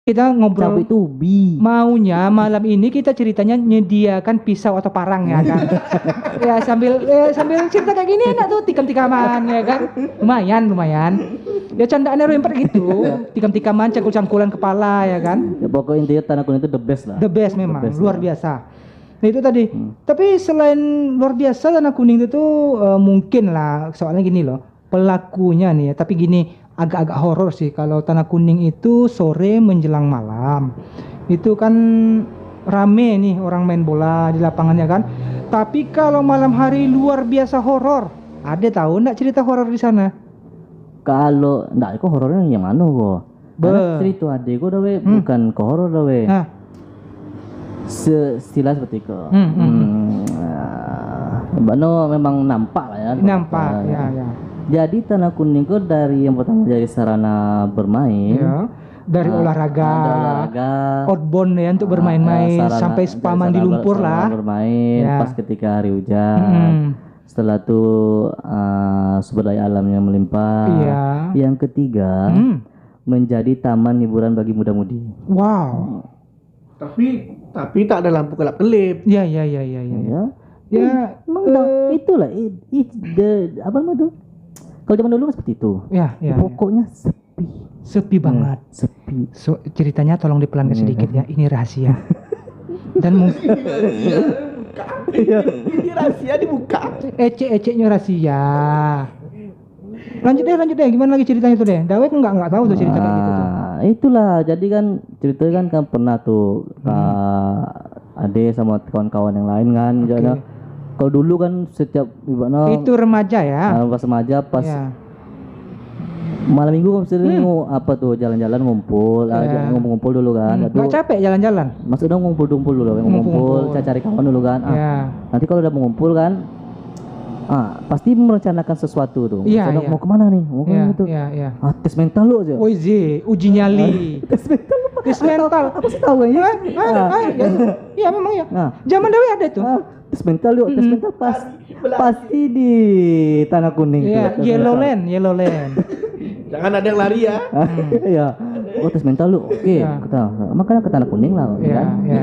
Kita ngobrol Cabai tubi. maunya malam ini kita ceritanya nyediakan pisau atau parang ya kan. sambil cerita kayak gini enak tuh tikam-tikaman ya kan. Lumayan. Ya candaannya Roy 4 gitu. Tikam-tikaman, cangkul-cangkulan kepala ya kan. Ya pokoknya intinya Tanah Kuning itu the best lah. The best memang, The best, luar ya. biasa. Nah itu tadi. Tapi selain luar biasa Tanah Kuning itu tuh mungkin lah soalnya gini loh. Pelakunya nih ya, tapi gini agak-agak horor sih kalau Tanah Kuning itu sore menjelang malam. Itu kan rame nih orang main bola di lapangannya kan. Tapi kalau malam hari luar biasa horor. Ada tahu enggak cerita horor di sana? Kalau enggak kok horornya yang mana kok? Karena cerita adekku dah we bukan ke horor dah we. Nah, Sestilah seperti itu. Bano memang nampak lah ya. nampak ya. Jadi Tanah Kuning itu dari yang pertama dari sarana bermain. Ya. Dari olahraga, outbound ya untuk bermain-main sampai spaman di lumpur lah. Bermain Ya. pas ketika hari hujan. Setelah itu sumber daya alamnya melimpah. Iya. Yang ketiga menjadi taman hiburan bagi muda-mudi. Wow. Tapi tak ada lampu kelap-kelip. Ya. Ya. Ya, Emang itulah apa namanya tuh? Kalau zaman dulu kan seperti itu. ya. Pokoknya sepi. Sepi banget. Sepi. So, ceritanya tolong dipelankan sedikit ya. Ini rahasia. Dan mungkin Ini rahasia dibuka. ecek-eceknya rahasia. Lanjut deh. Gimana lagi ceritanya tuh deh? Dawet nggak tahu tuh cerita kayak gitu tuh. Itulah. Jadi kan ceritanya kan pernah tuh Ade sama kawan-kawan yang lain kan. Oke. Kalau dulu kan setiap ibaratnya Itu remaja ya. pas remaja pas Ya. malam minggu kan sering apa tuh jalan-jalan ngumpul, ngumpul dulu kan. Nggak capek jalan-jalan. Maksudnya ngumpul dulu, ngumpul, cari kawan dulu kan. Ya. Nanti kalau udah mengumpul kan, pasti merencanakan sesuatu tuh. Iya, Misalnya, iya. mau kemana nih? Mau kemana itu? Iya. Tes mental lu aja. Woi uji nyali. Tes mental lu Tes mental. apa sih tahu ya? Iya memang ya. Nah. Zaman dahulu ada itu. Tes mental yuk, tes mental pasti di Tanah Kuning Iya, tuh. Yellow Land. Jangan ada yang lari ya. Iya. Tes mental lu. Oke, makanya ke Tanah Kuning lah Iya, kan. iya.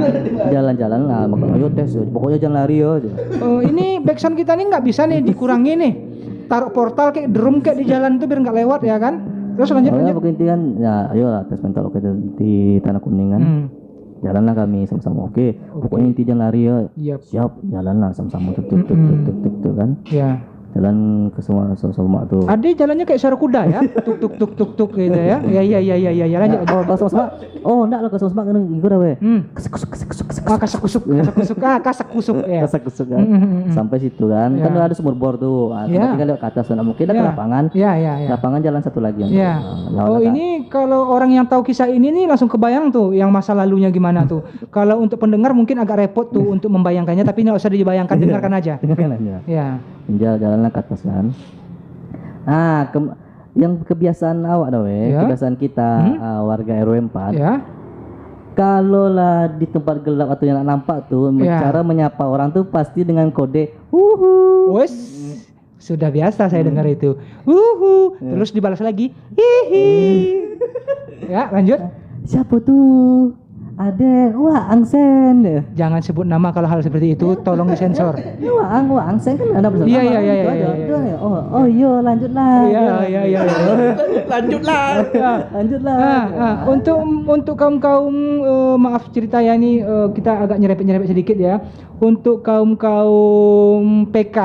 Jalan-jalan lah, makanya ayo tes, pokoknya jangan lari ya. Ini backsound kita nih nggak bisa nih dikurangi nih. Taruh portal kayak drum kayak di jalan tuh biar nggak lewat ya kan. Terus lanjut. Pokoknya kan ya ayo lah tes mental oke di Tanah Kuning kan. Jalanlah kami sama-sama. Oke. Pokoknya inti jangan lari ya. Yap. Siap, jalanlah sama-sama tuk kan. Ya. Jalan ke semua tuh. Ade jalannya kayak suara kuda ya. Tuk gitu ya. Ya lanjut. Kalau sama-sama. Oh, enggak lah kalau sama-sama kan gitu dah we. Kasak kusuk ya. Kasak kusuk kan. Sampai situ kan. Kan ada sumur bor tuh. Tinggal lewat ke atas nah, mungkin ada ke lapangan. Ya. Lapangan jalan satu lagi. Ya. Ini kalau orang yang tahu kisah ini nih langsung kebayang tuh yang masa lalunya gimana tuh. Kalau untuk pendengar mungkin agak repot tuh untuk membayangkannya tapi nggak usah dibayangkan, dengarkan aja. Dengarkan aja. Ya. Jalan ke atas kan. Yang kebiasaan awak dah we, kebiasaan kita warga RW 4. Ya. Kalau lah di tempat gelap atau yang nampak tuh, cara menyapa orang tuh pasti dengan kode Wes. Sudah biasa saya dengar itu. Terus dibalas lagi. Hihi. Ya, lanjut. Siapa tuh? Aden, wah Angsen. Jangan sebut nama kalau hal seperti itu, tolong disensor. Wah Angsen kan ada bersama. Iya. Oh iya lanjutlah. Iya. Lanjutlah. Untuk kaum maaf cerita ya ini kita agak nyerempet sedikit ya. Untuk kaum PK.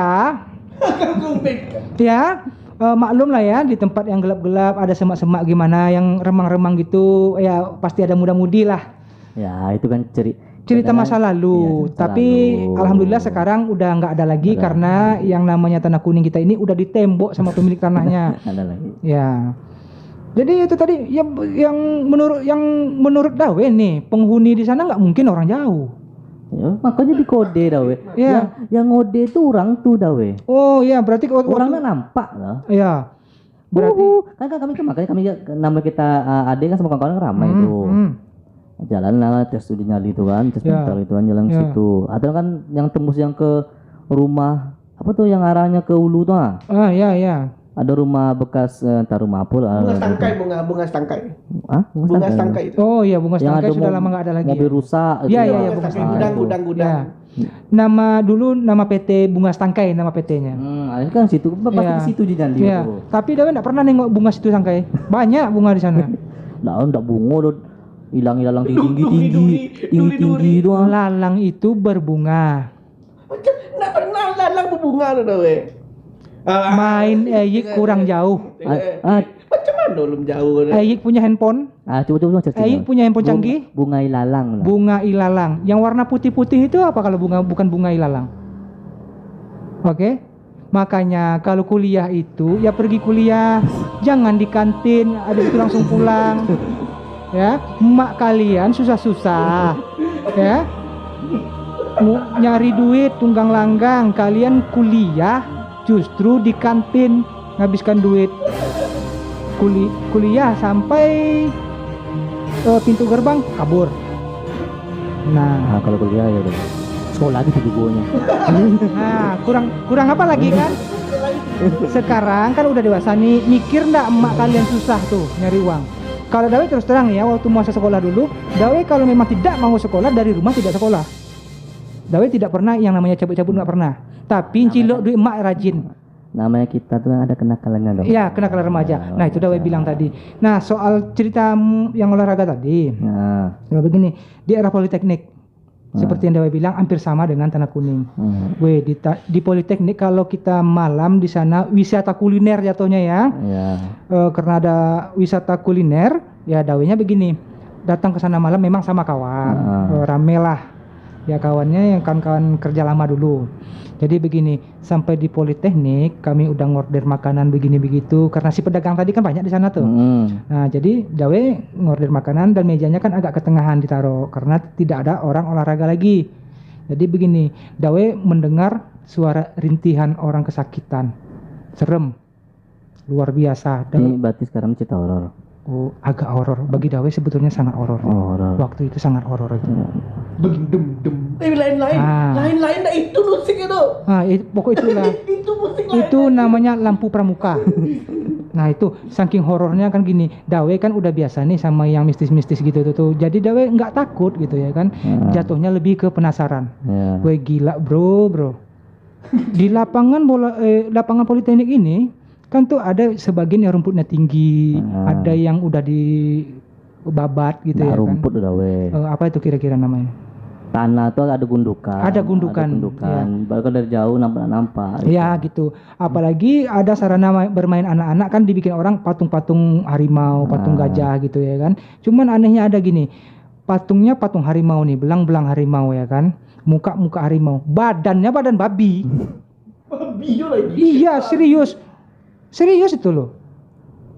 Ya. Maklum lah ya di tempat yang gelap-gelap ada semak-semak gimana yang remang-remang gitu ya pasti ada muda-mudi lah. Ya itu kan cerita masa lalu. Tapi alhamdulillah sekarang udah nggak ada lagi karena yang namanya Tanah Kuning kita ini udah ditembok sama pemilik tanahnya. Ada lagi. Ya. Jadi itu tadi yang menurut Dawe nih penghuni di sana nggak mungkin orang jauh. Ya, makanya di kode Dawe. Ya. Yang ngode itu orang tuh Dawe. Oh iya berarti orangnya nampak lah. Iya. Berarti kan makanya kami nama kita Ade kan sama kawan-kawan ramai itu. Jalan lah tes uji nyali itu kan, tes mental itu kan jalan ke situ. Ada kan yang tembus yang ke rumah apa tuh yang arahnya ke Ulu tuh iya. Ada rumah bekas entah rumah apa lah. Bunga stangkai, bunga stangkai. Ah, Bunga stangkai itu. Oh iya, bunga Yang stangkai ada sudah lama nggak ada lagi. mobil rusak. Iya, itu. iya, iya, Bunga bunga stangkai, stangkai. gudang. Ya. Nama PT Bunga Stangkai nama PT-nya. Ada kan situ, pasti Iya. di situ Janji Iya. tuh. Tapi Dawe enggak pernah nengok bunga situ Stangkai. Banyak bunga di sana. Ndak bunga tuh. Hilang tinggi Duri. doang. Lalang itu berbunga. Macam nak pernah lalang berbunga tu dah weh. Main Eyik kurang jauh. Macam mana belum jauh dah. Eyik punya handphone. Coba cek. Eyik punya handphone canggih. Bunga ilalang lah. Bunga ilalang. Yang warna putih-putih itu apa kalau bukan bunga ilalang? Oke. Makanya kalau kuliah itu ya pergi kuliah, jangan di kantin, habis itu langsung pulang. Ya, emak kalian susah-susah. Ya. Nyari duit tunggang langgang, kalian kuliah justru di kantin ngabiskan duit. Kuliah sampai pintu gerbang kabur. Nah, Kalau kuliah ya udah. Sekolah lagi tujuannya. nah kurang apa lagi kan? Sekarang kan udah dewasa nih, mikir ndak emak kalian susah tuh nyari uang. Kalau Dawe terus terang nih ya, waktu masa sekolah dulu, Dawe kalau memang tidak mau sekolah dari rumah tidak sekolah. Dawe tidak pernah yang namanya cabut-cabut nggak pernah. Tapi cilok duit emak rajin. Namanya kita tuh ada kenakalannya dong. Iya, kenakalan remaja. Nah, itu Dawe bilang tadi. Nah, soal cerita yang olahraga tadi. Nah, Ya begini, di era Politeknik seperti yang Dawe bilang hampir sama dengan Tanah Kuning. Weh, di Politeknik kalau kita malam di sana wisata kuliner jatuhnya ya. ya. Karena ada wisata kuliner, ya Dawenya begini. Datang ke sana malam memang sama kawan. Rame lah. Ya kawannya yang kawan-kawan kerja lama dulu. Jadi begini, sampai di Politeknik kami udah ngorder makanan begini begitu karena si pedagang tadi kan banyak di sana tuh. Nah, jadi Dawe ngorder makanan dan mejanya kan agak ketengahan ditaruh karena tidak ada orang olahraga lagi. Jadi begini, Dawe mendengar suara rintihan orang kesakitan. Serem. Luar biasa. Ini berarti sekarang cerita horor. Oh, agak horor. Bagi Dawe sebetulnya sangat horor. Horor. Waktu itu sangat horor itu. Dem. Lain-lain. Ah. Lain-lain dah itu musik itu. Ah, pokok itulah. Itu musik lain. Itu namanya lampu pramuka. Nah itu saking horornya kan gini, Dawe kan udah biasa nih sama yang mistis-mistis gitu tuh. Jadi Dawe nggak takut gitu ya kan. Jatuhnya lebih ke penasaran. Gue gila bro. Di lapangan Politeknik ini kan tuh ada sebagian yang rumputnya tinggi, ada yang udah dibabat gitu ya rumput kan. udah weh. Apa itu kira-kira namanya? Tanah tuh ada gundukan. Ada gundukan. Ya. Baru kan dari jauh nampak. Ya gitu. Apalagi ada sarana bermain anak-anak kan dibikin orang patung-patung harimau, patung gajah gitu ya kan. Cuman anehnya ada gini. Patungnya patung harimau nih, belang-belang harimau ya kan. Muka harimau, badannya badan babi. Babi lagi. Iya, serius itu loh.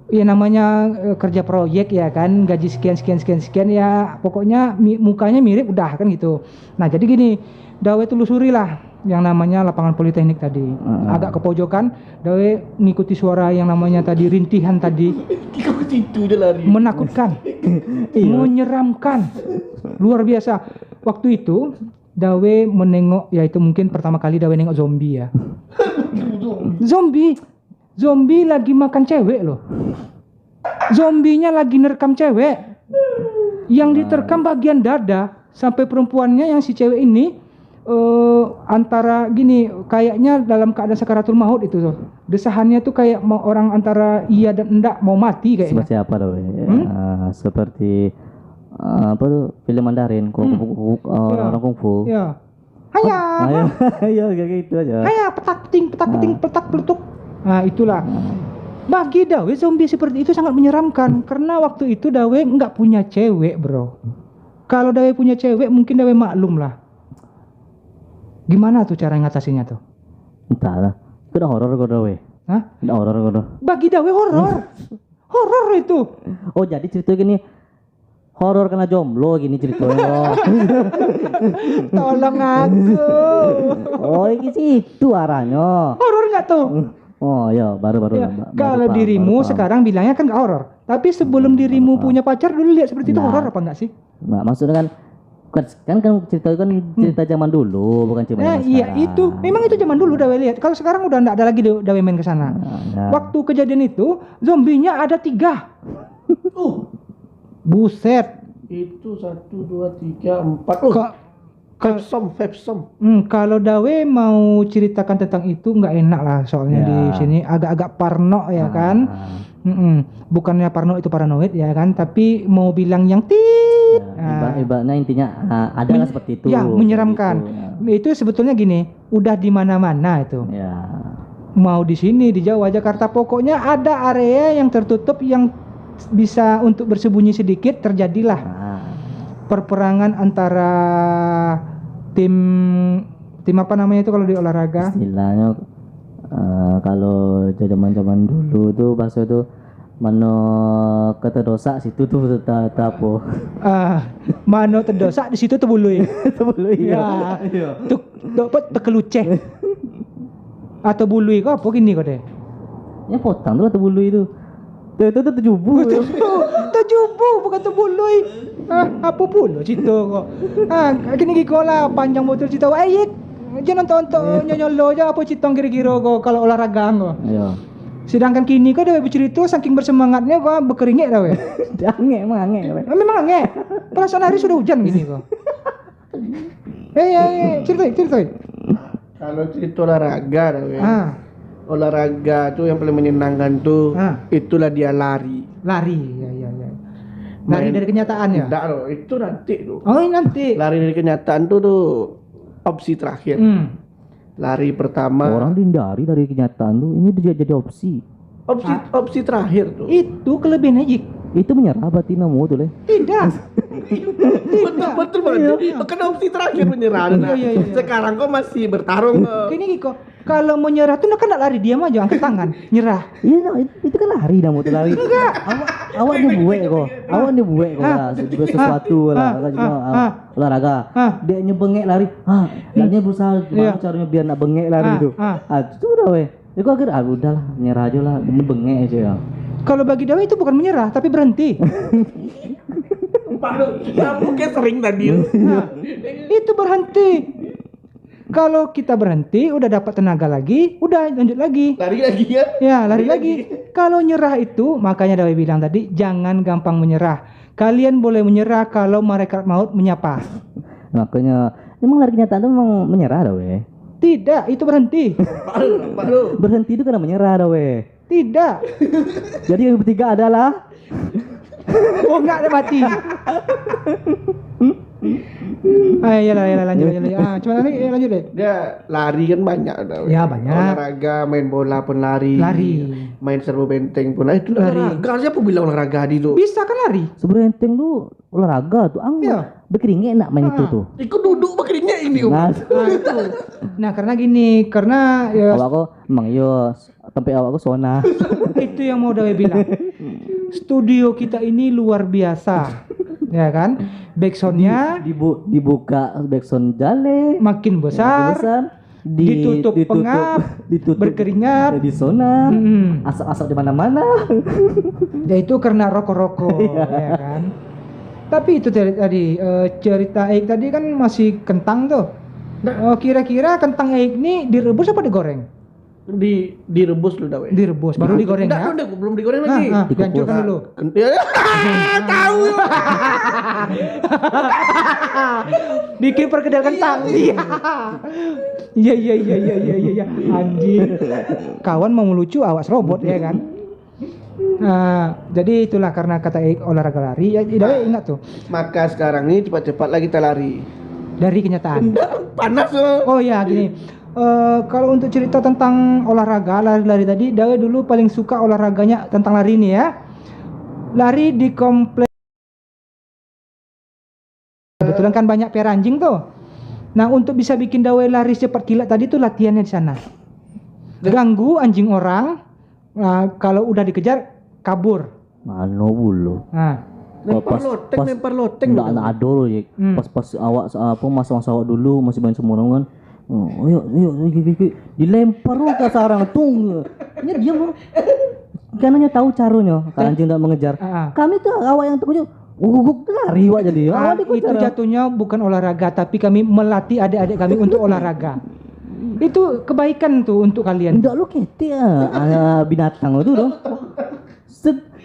Ya namanya kerja proyek ya kan, gaji sekian ya, pokoknya mukanya mirip udah kan gitu. Nah jadi gini, Dawe telusuri lah yang namanya lapangan Politeknik tadi. Agak ke pojokan, Dawe ngikuti suara yang namanya tadi rintihan tadi. Ikut itu je lari. Menakutkan, menyeramkan, luar biasa. Waktu itu Dawe menengok, ya itu mungkin pertama kali Dawe nengok zombie ya. Zombie lagi makan cewek loh. Zombinya lagi nerekam cewek. Yang diterkam bagian dada. Sampai perempuannya yang si cewek ini antara gini, kayaknya dalam keadaan sakaratul maut itu tuh. Desahannya tuh kayak mau orang antara iya dan enggak, mau mati kayaknya. Seperti apa tuh? Seperti apa tuh film Mandarin, orang kungfu. Ya. Haya. Ayo kayak gitu aja. Haya petak peting petak peletuk. Nah itulah. Bagi Dawe zombie seperti itu sangat menyeramkan karena waktu itu Dawe nggak punya cewek bro. Kalau Dawe punya cewek mungkin Dawe maklum lah. Gimana tuh cara ngatasinya tuh? Entahlah. Itu udah horor kok Dawe. Hah? Udah horor kok. Bagi Dawe horor. Horor itu. Oh jadi ceritanya gini. Horor karena jomblo gini ceritanya. Tolong aku. Oh ini sih itu arahnya. Horor nggak tuh? Oh ya baru Ya, kalau dirimu sekarang bilangnya kan nggak horor. Tapi sebelum dirimu punya pacar dulu lihat seperti itu horor apa enggak sih? Nah, maksudnya kan Kan cerita kan cerita zaman dulu, bukan cuma Nah, zaman iya sekarang. itu. Memang itu zaman dulu Dawe lihat. Kalau sekarang udah enggak ada lagi Dawe main ke sana. Nah, Waktu kejadian itu, zombinya ada 3. Buset. Itu 1, 2, 3, 4. Oh, Kok Vepsom. kalau Dawe mau ceritakan tentang itu nggak enak lah soalnya Ya. di sini agak-agak parno ya kan. Bukannya parno itu paranoid ya kan, tapi mau bilang yang tit. Ibaratnya intinya adalah seperti itu. Ya, menyeramkan. Gitu, Itu sebetulnya gini, udah di mana-mana itu. ya. Mau di sini di Jawa, Jakarta, pokoknya ada area yang tertutup yang bisa untuk bersembunyi sedikit, terjadilah Nah, perperangan antara tim apa namanya itu kalau di olahraga? istilahnya kalau zaman dulu tuh bahasa itu mano kata dosa situ tuh tetap Mano terdosak di situ tebului. sebelum Ya. Tuk dapat tekeluceh. Atau bului kok apa gini kok deh? ya potong tuh atau bulu itu tujuh Tujubu bukan tebului. Apa pula cerita kok? Gini kok lah panjang betul cerita. Jangan nonton nyolo aja apa cerita kira-kira kok kalau olahraga kok. Iya. Sedangkan kini kok dia bercerita saking bersemangatnya kok berkeringit dah weh. Ange. Memang aneh. Perasaan hari sudah hujan gini kok. Cerita. Kalau cerita olahraga, Dawe. Olahraga tuh yang paling menyenangkan tuh, itulah dia lari. Lari, ya. Lari dari kenyataan ya? Enggak loh, itu nanti tuh. Oh, ini nanti. Lari dari kenyataan tuh opsi terakhir. Lari pertama. Orang dihindari dari kenyataan tuh ini jadi opsi. Opsi terakhir tuh. Itu kelebihan Ejik. Itu menyerah berarti namu tuh leh. Tidak. Betul banget. Kan opsi terakhir menyerah. Iya. Sekarang kok masih bertarung. Gini kok, kalau mau nyerah tuh kan nggak lari diam aja angkat tangan, nyerah. Iya, itu kan lari namu tuh lari. Awak nih buek kok. Awak nih buek kok lah. Sesuatu lah. Olahraga. Dia nyebengek lari. Larinya berusaha gimana caranya biar nak bengek lari itu. Itu udah weh. Itu akhirnya udahlah nyerah aja lah. Ini bengek aja ya. Kalau bagi Dawe itu bukan menyerah, tapi berhenti. Mungkin sering tadi. Itu berhenti. Kalau kita berhenti, udah dapat tenaga lagi, udah lanjut lagi. Lari lagi ya? Ya, lari lagi. Kalau nyerah itu, makanya Dawe bilang tadi, jangan gampang menyerah. Kalian boleh menyerah kalau malaikat maut menyapa. Makanya, emang lari kenyataan itu memang menyerah dah weh. Tidak, itu berhenti. Baru. Berhenti itu karena menyerah dah weh. Tidak. Jadi yang ketiga adalah Oh, enggak ada mati. Iyalah lanjut. Cuma lanjut deh. Dia lari kan banyak. Ya, banyak. Olahraga, main bola pun lari. Main serbu benteng pun lari. Itu olahraga. Siapa bilang olahraga di itu? Bisa kan lari? sebenarnya enteng lu olahraga tuh berkeringet enak main itu tuh. Ikut duduk berkeringnya ini. Itu. Nah, karena Awak kok emang yo sampai awak kok sona. itu yang mau Dawe bilang. Studio kita ini luar biasa. Ya kan? Backsoundnya dibuka backsound jale makin besar. Ditutup pengap, berkeringat, di zona, asap-asap di mana-mana. Ya itu karena rokok-rokok, ya kan. Tapi itu tadi cerita Eik tadi kan masih kentang tuh. Kira-kira kentang Eik ini direbus apa digoreng? Direbus dulu Dawe. Direbus, baru digoreng ya? Enggak, belum digoreng lagi. Dihancurkan dulu. Tahu. Bikin perkedel kentang. Iya. Anjing. Kawan mau melucu, awas robot ya kan. Jadi itulah karena kata olahraga lari. Ya, Dawe ingat tuh. Maka sekarang ini cepat-cepatlah kita lari. Dari kenyataan. Panas. Oh ya gini. Kalau untuk cerita tentang olahraga lari-lari tadi, Dawe dulu paling suka olahraganya tentang lari ini ya. Lari di komplek. Kebetulan kan banyak piara anjing tuh. Nah, untuk bisa bikin Dawe lari cepat kilat tadi tuh latihannya di sana. Ganggu anjing orang. Kalau udah dikejar kabur. Mano bulu. Lempar loteng. Enggak ada loh ya. Pas awak masa awak dulu masih main semua kan. Ayo, dilempar lu ke sarang tung. Ini diam lu. Karena tahu caranya, kalau anjing tidak mengejar. Kami tuh awak yang tunggu Guguk lari wak jadi. Itu jatuhnya bukan olahraga, tapi kami melatih adik-adik kami untuk olahraga. Itu kebaikan tuh untuk kalian. Enggak lu ketik binatang lu tuh dong.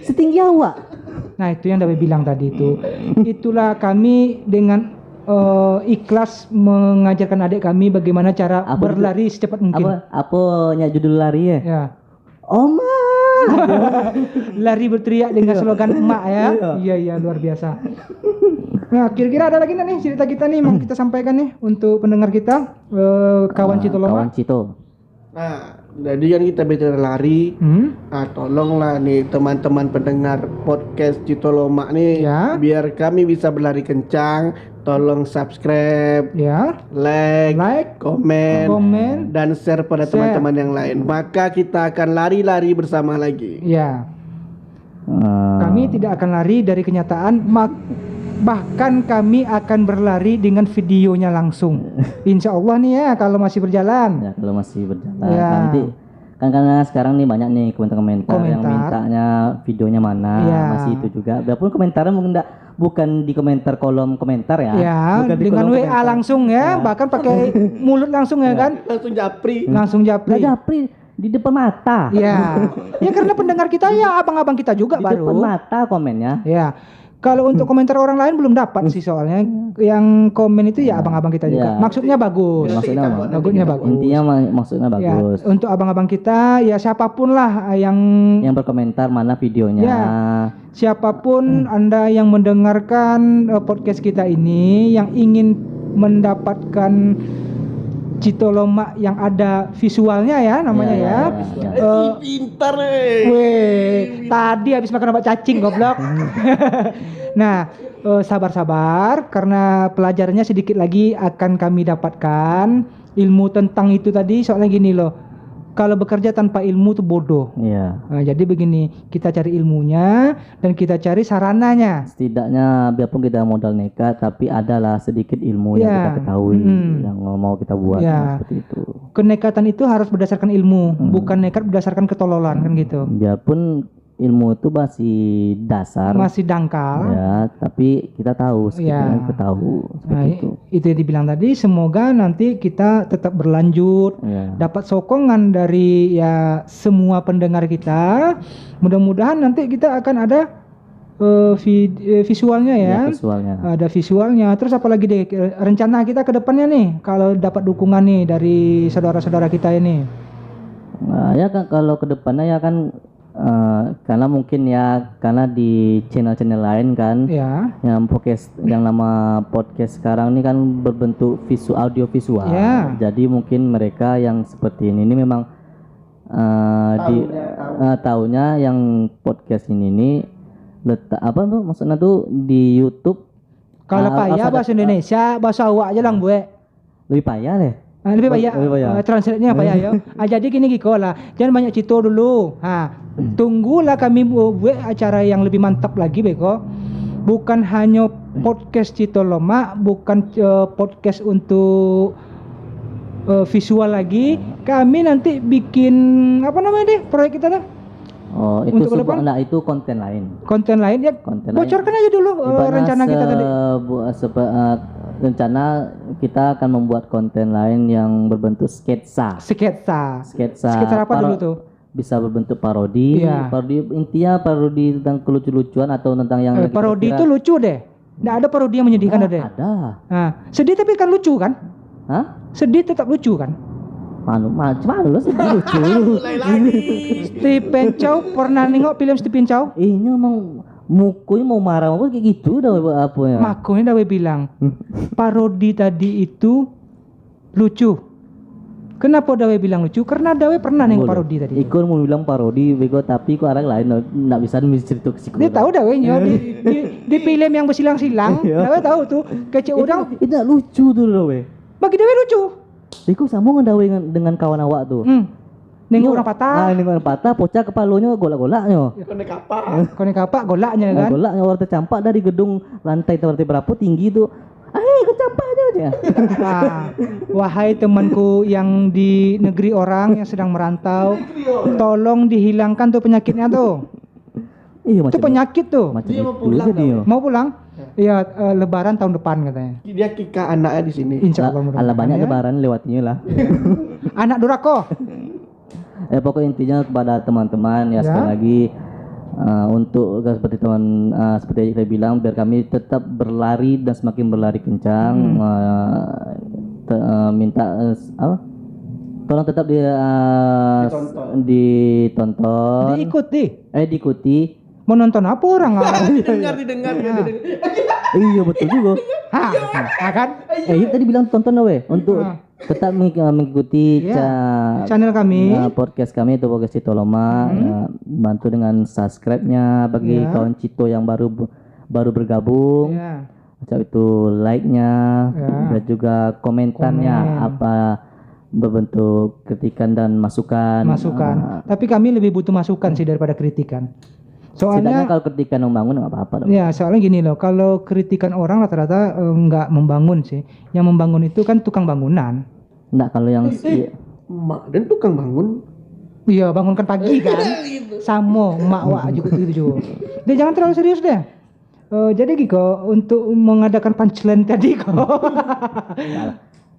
Setinggi awak. Nah itu yang Dawe bilang tadi itu. Itulah kami dengan ikhlas mengajarkan adik kami bagaimana cara berlari secepat mungkin. Apa judul lari ya? Ya. Oma. Lari berteriak dengan slogan emak ya. Iya luar biasa. Nah kira-kira ada lagi nih cerita kita nih mau kita sampaikan nih untuk pendengar kita kawan Cito Loma. Kawan Cito. Nah, jadi kan kita bicara lari. Tolonglah nih teman-teman pendengar podcast Cito Loma nih, biar kami bisa berlari kencang. Tolong subscribe, like, komen, dan share pada teman-teman yang lain. Maka kita akan lari-lari bersama lagi. Ya. Kami tidak akan lari dari kenyataan, bahkan kami akan berlari dengan videonya langsung. Insya Allah nih ya kalau masih berjalan. Ya kalau masih berjalan nanti kan karena sekarang nih banyak nih komentar yang mintanya videonya mana, masih itu juga. Biarpun komentarnya mungkin bukan di komentar kolom komentar ya. Ya, dengan WA komentar. Langsung ya, bahkan pakai mulut langsung ya kan. Langsung japri di depan mata. Ya. Ya karena pendengar kita ya abang-abang kita juga di baru. Di depan mata komennya. Ya. Kalau untuk komentar orang lain belum dapat sih soalnya yang komen itu ya abang-abang kita juga. Maksudnya bagus. Maksudnya bagus. Intinya maksudnya bagus. Ya, untuk abang-abang kita ya siapapun lah yang berkomentar mana videonya. Ya, siapapun Anda yang mendengarkan podcast kita ini yang ingin mendapatkan Cito Loma yang ada visualnya ya namanya ya. Pintar tadi habis makan obat cacing goblok. Nah, sabar-sabar karena pelajarannya sedikit lagi akan kami dapatkan ilmu tentang itu tadi. Soalnya gini loh. Kalau bekerja tanpa ilmu tuh bodoh. Iya. Nah, jadi begini, kita cari ilmunya dan kita cari sarananya. Setidaknya biarpun kita modal nekat, tapi adalah sedikit ilmu yang kita ketahui, yang mau kita buat seperti itu. Kenekatan itu harus berdasarkan ilmu, bukan nekat berdasarkan ketololan kan gitu. Biarpun ilmu itu masih dasar, masih dangkal. Ya, tapi kita tahu, kita tahu. Itu yang dibilang tadi. Semoga nanti kita tetap berlanjut, dapat sokongan dari ya semua pendengar kita. Mudah-mudahan nanti kita akan ada visualnya ya. Ada visualnya. Terus apalagi deh rencana kita ke depannya nih, kalau dapat dukungan nih dari saudara-saudara kita ini. Nah, ya kan kalau ke depannya ya kan. Karena mungkin ya karena di channel-channel lain kan yang podcast yang nama podcast sekarang ini kan berbentuk audio visual. Jadi mungkin mereka yang seperti ini memang taunya yang podcast ini letak apa tuh maksudnya tuh di YouTube. Kalau payah bahasa Indonesia, bahasa awak aja lang buat. Lebih payah deh. Lebih payah. Translate-nya payah ya. Jadi gini Giko lah. Jangan banyak Cito dulu. Tunggulah kami buat acara yang lebih mantap lagi Beko. Bukan hanya podcast Cito Loma, bukan podcast untuk visual lagi. Kami nanti bikin apa namanya deh proyek kita tuh. Oh, itu itu konten lain. Konten lain ya. Bocorkan aja dulu rencana kita tadi. Rencana kita akan membuat konten lain yang berbentuk sketsa apa dulu tuh? Bisa berbentuk parodi. Parodi intinya parodi tentang kelucu-lucuan atau tentang yang parodi itu lucu deh. Nggak ada parodi yang menyedihkan deh. Ada. Sedih tapi kan lucu kan? Sedih tetap lucu kan? Macam lu sedih lucu. Stephen Chow pernah nengok film Stephen Chow? Ini emang mukunya mau marah apa kayak gitu dah apa ya. Makanya dah bilang parodi tadi itu lucu. Kenapa Dawe bilang lucu? Karena Dawe pernah neng parodi tadi. Ikut mau bilang parodi bego tapi kok orang lain enggak bisa cerita ke dia tahu Dawe nya di film yang bersilang-silang. Dawe tahu tuh kece udang itu lucu tuh Dawe. Bagi Dawe lucu. Ikut sambung Dawe dengan kawan awak tuh. Nengok orang patah. Nengok orang patah, pocah kepalanya golak-golaknya. Konek kapak golaknya kan. Golaknya orang tercampak dari gedung lantai berapa tinggi tuh. Kecampak aja. Wahai temanku yang di negeri orang yang sedang merantau, tolong dihilangkan tuh penyakitnya tuh. Iya, Itu penyakit tuh. Macam Dia mau itu pulang, dia. Mau pulang? Iya, Lebaran tahun depan katanya. Dia kika anaknya di sini. Insya Allah Ala banyak ya. lebaran lewatinya lah. Anak durako. Pokoknya intinya kepada teman-teman ya, sekali lagi untuk seperti seperti yang saya bilang, biar kami tetap berlari dan semakin berlari kencang, minta apa? Tolong tetap ditonton. Diikuti. Mau nonton apa orang? Didengar. Iya betul juga. Kan? Tadi bilang tonton untuk tetap mengikuti channel kami, podcast kami itu podcast Cito Loma. Bantu dengan subscribe-nya bagi kawan Cito yang baru bergabung. Macam itu like-nya dan juga komentarnya apa berbentuk kritikan dan masukan. Tapi kami lebih butuh masukan sih daripada kritikan. Soalnya kalau kritikan membangun nggak apa-apa dong. Ya, soalnya gini loh, kalau kritikan orang rata-rata nggak membangun sih. Yang membangun itu kan tukang bangunan. Nggak, kalau yang Mak dan tukang bangun. Iya, bangunkan pagi kan. Samo, mak wak juga gitu. Dia jangan terlalu serius deh. Jadi Giko, untuk mengadakan punchline tadi kok.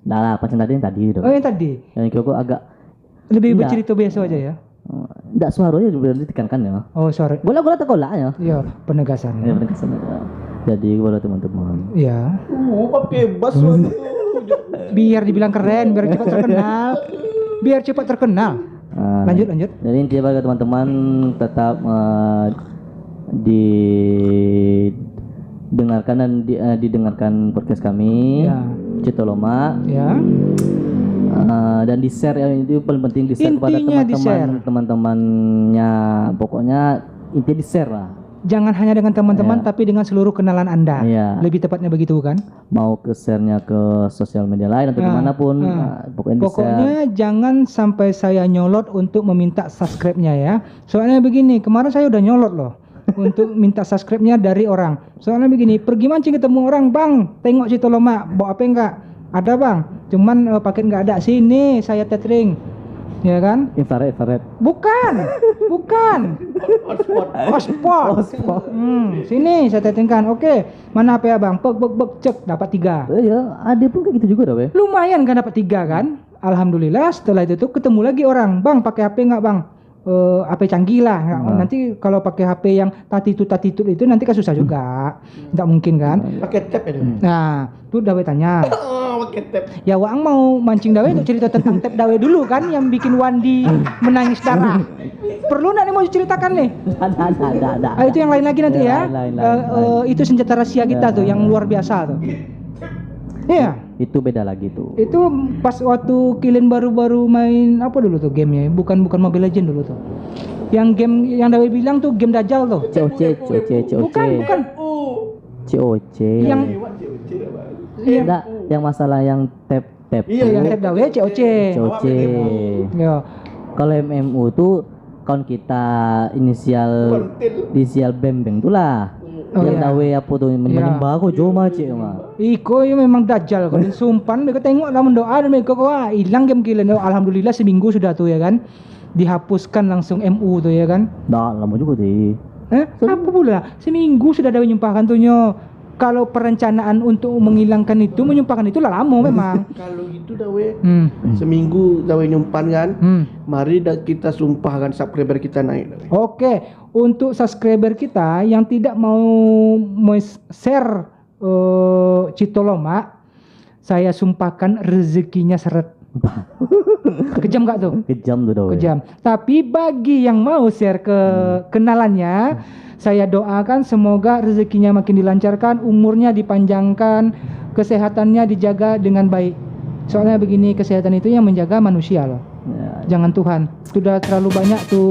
Nah lah, punchline tadi dong. Oh, yang tadi. Yang kok agak lebih bercerita biasa aja ya. Enggak, suaranya juga ditekankan ya. Oh, sorry. Bola tekolak ya. Iya, penegasan. Ya, penegasan. Jadi kepada teman-teman. Iya. Pakai bass waktu. Biar dibilang keren, biar cepat terkenal. Lanjut. Jadi intinya bagi teman-teman tetap didengarkan dan didengarkan podcast kami. Cito Loma. Ya. Dan di share itu paling penting, di share kepada teman-temannya. Pokoknya intinya di share lah. Jangan hanya dengan teman-teman tapi dengan seluruh kenalan Anda. Lebih tepatnya begitu kan? Mau ke share-nya ke sosial media lain atau dimanapun, pokoknya jangan sampai saya nyolot untuk meminta subscribe-nya ya. Soalnya begini, kemarin saya udah nyolot loh untuk minta subscribe-nya dari orang. Soalnya begini, pergi mancing ketemu orang, bang, tengok Cito Loma, bawa apa enggak? Ada bang, cuman paket nggak ada. Sini saya tethering, ya kan? Infrared. Bukan. Hotspot. Sini saya tethingkan. Oke, mana apa ya bang? Pek cek dapat 3. Iya, ada pun kayak gitu juga dah, lumayan kan dapat 3 kan? Alhamdulillah. Setelah itu tuh ketemu lagi orang, bang pakai HP nggak bang? HP canggih lah. Nanti kalau pakai HP yang tatitut itu nanti kan susah juga. Nggak mungkin kan? Pakai tab ya. Nah, tuh Dawe tanya. Pakai tab. Ya Waang mau mancing Dawe untuk cerita tentang tab Dawe dulu kan yang bikin Wandi menangis darah. Perlu nggak nih mau diceritakan nih? Ada. Itu yang lain lagi nanti ya. Itu senjata rahasia kita tuh yang luar biasa tuh. Iya. Itu beda lagi tuh. Itu pas waktu Kilin baru-baru main apa dulu tuh gamenya? Bukan Mobile Legend dulu tuh. Yang game yang Dawe bilang tuh game Dajjal tuh. COC. Bukan. COC. Yang enggak, yang masalah yang tab. Iya, yang tab Dawe COC. Ya. Kalau MMU tuh account kita inisial Bembeng tuh lah. Yang Dawe apa tuh menyembah kok Joma cek mah. Iko ya memang Dajjal kau sumpan mereka tengok lah mendoa dan mereka wah hilang game Kilin. Alhamdulillah seminggu sudah tuh ya kan. Dihapuskan langsung MU tuh ya kan. Dah lama juga sih. Apa pula? Seminggu sudah Dawe nyumpahkan tuh nyo. Kalau perencanaan untuk menghilangkan itu, menyumpahkan itu lah lama memang. Kalau gitu Dawe, seminggu Dawe nyumpan kan, mari kita sumpahkan subscriber kita naik Dawe. Oke, untuk subscriber kita yang tidak mau share Cito Loma, saya sumpahkan rezekinya seret. Kejam gak tuh? Kejam tuh Dawe. Kejam. Tapi bagi yang mau share ke kenalannya, saya doakan semoga rezekinya makin dilancarkan, umurnya dipanjangkan, kesehatannya dijaga dengan baik. Soalnya begini, kesehatan itu yang menjaga manusia loh. Jangan Tuhan. Sudah terlalu banyak tuh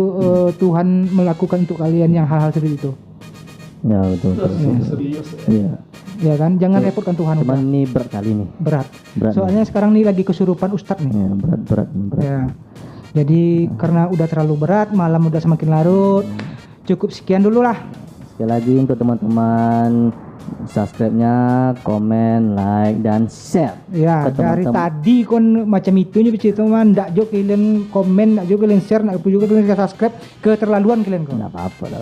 Tuhan melakukan untuk kalian yang hal-hal seperti itu. Ya betul. Serius. Iya. Ya kan, jangan repotkan Tuhan. Cuman ini berat kali nih. Berat. Soalnya sekarang nih lagi kesurupan Ustadz nih. Ya, berat. Ya. Jadi karena udah terlalu berat, malam udah semakin larut. Cukup sekian dulu lah. Sekali lagi untuk teman-teman Subscribe-nya, komen, like dan share. Ya, dari tadi kon macam itu nya bicara teman, ndak jok kalian komen, ndak jok kalian share, ndak juga kalian subscribe, keterlaluan kalian kok. Enggak apa-apa dah.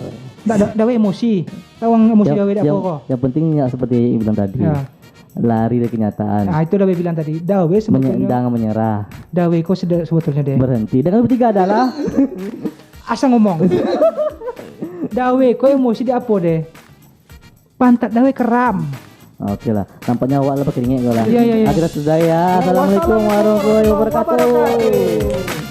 Ndak emosi. Tawang emosi dawe dak pokok. Yang penting ya seperti bilang tadi. Ya. Lari dari kenyataan. Nah, itu dawe bilang tadi. Dawe sebetulnya menyendang menyerah. Dawe kok sebetulnya deh. Berhenti. Dan bertiga adalah asal ngomong. Dawe kok emosi di apa deh? Pantat dawe keram. Oke lah, nampaknya awak lah pakai ringek gue lah. Iya. Akhirnya sudah ya. Assalamualaikum warahmatullahi wabarakatuh.